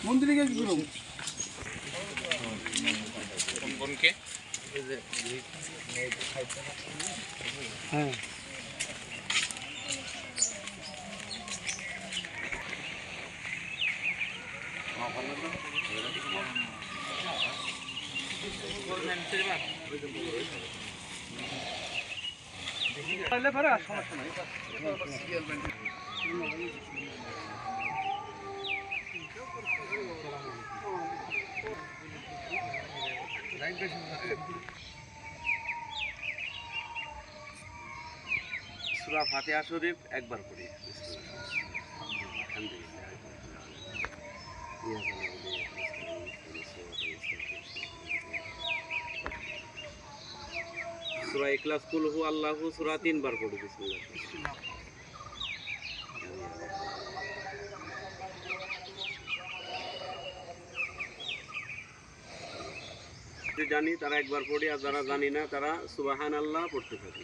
মন্দিরে গিয়ে কি করব? কোনকে? হ্যাঁ সমস্যা নাই। সূরা ফাতিহা শরীফ একবার পড়ি। সূরা ইখলাস কুল হু আল্লাহু সূরা 3 বার পড়ি। বিসমিল্লাহ। জানি তারা একবার পড়ি, আর যারা জানি না তারা সুবহানাল্লাহ পড়তে থাকি।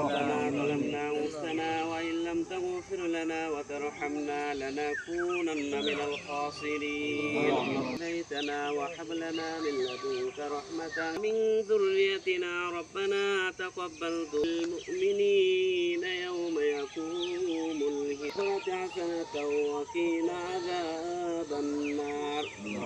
ربنا ظلمنا أنفسنا وإن لم تغفر لنا وترحمنا لنكونن من الخاسرين. هديتنا وهب لنا من لدنك رحمة من ذريتنا ربنا تقبل المؤمنين يوم يقوم الحساب حسنة وقنا عذاب النار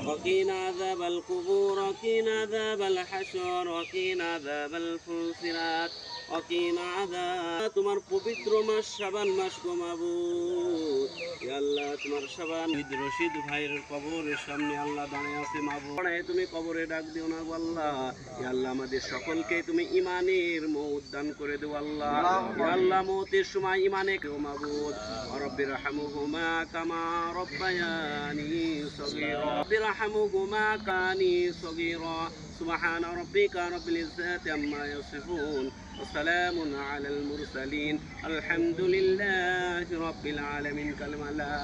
وقنا عذاب القبور وقنا عذاب الحشر وقنا عذاب الفلسرات وقنا عذاب তোমার পবিত্র মাস শাবান মাস গো মাবুদ। ইয়া আল্লাহ তোমার শাবান রশিদ ভাইয়ের কবরের সামনে আল্লাহ দাঁড়িয়ে আছে মাবুদ, তুমি কবরে ডাক দিও না গো আল্লাহ। ইয়া আল্লাহ আমাদের সকলকে তুমি ঈমানের মওত দান করে দাও আল্লাহ। ইয়া আল্লাহ মওতের সময় ঈমানে কেউ মাবুদ। রব্বির রহমহুমা কামা রব্বায়ানি সগীরা রব্বির রহমহুমা কানি সগীরা سبحان ربك رب العزة عما يصفون وسلام على المرسلين الحمد لله رب العالمين كلمة لا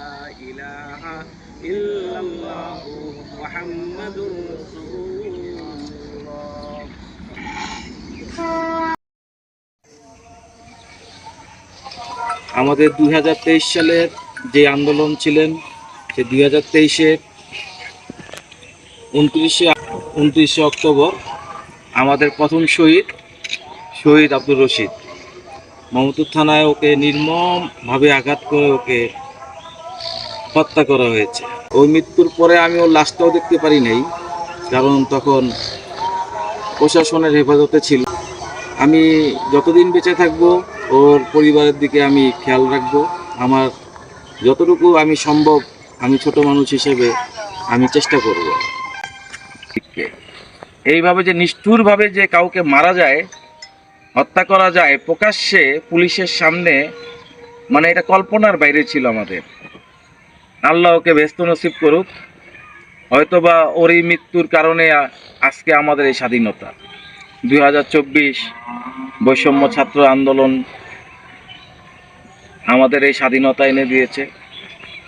إله إلا الله محمد رسول الله. আমাদের 2023 সালের যে আন্দোলন ছিলেন সে 2023-এর 29শে অক্টোবর আমাদের প্রথম শহীদ আব্দুর রশিদ মোহাম্মদপুর থানায় ওকে নির্মমভাবে আঘাত করে ওকে হত্যা করা হয়েছে। ওই মৃত্যুর পরে আমি ওর লাশটাও দেখতে পারি নাই, কারণ তখন প্রশাসনের হেফাজতে ছিল। আমি যতদিন বেঁচে থাকবো ওর পরিবারের দিকে আমি খেয়াল রাখবো। আমার যতটুকু আমি সম্ভব, আমি ছোট মানুষ হিসেবে আমি চেষ্টা করব। এইভাবে যে নিষ্ঠুরভাবে যে কাউকে মারা যায়, হত্যা করা যায় প্রকাশ্যে পুলিশের সামনে, মানে এটা কল্পনার বাইরে ছিল আমাদের। আল্লাহ ওকে ব্যস্ত নসিব করুক। হয়তোবা ওর এই মৃত্যুর কারণে আজকে আমাদের এই স্বাধীনতা 2024 বৈষম্য ছাত্র আন্দোলন আমাদের এই স্বাধীনতা এনে দিয়েছে।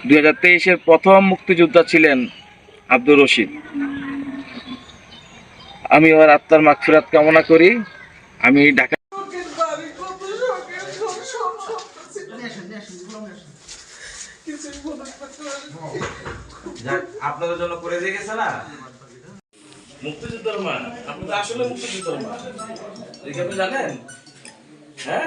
2023-এর প্রথম মুক্তিযোদ্ধা ছিলেন আব্দুর রশিদ। আমি ওর আত্মার মাগফিরাত কামনা করি। আমি ঢাকা আপনাদের জন্য করে দিয়ে গেছে না মুক্তিযুদ্ধের মা। আপনি তো আসলে মুক্তিযুদ্ধের মা, আপনি জানেন? হ্যাঁ।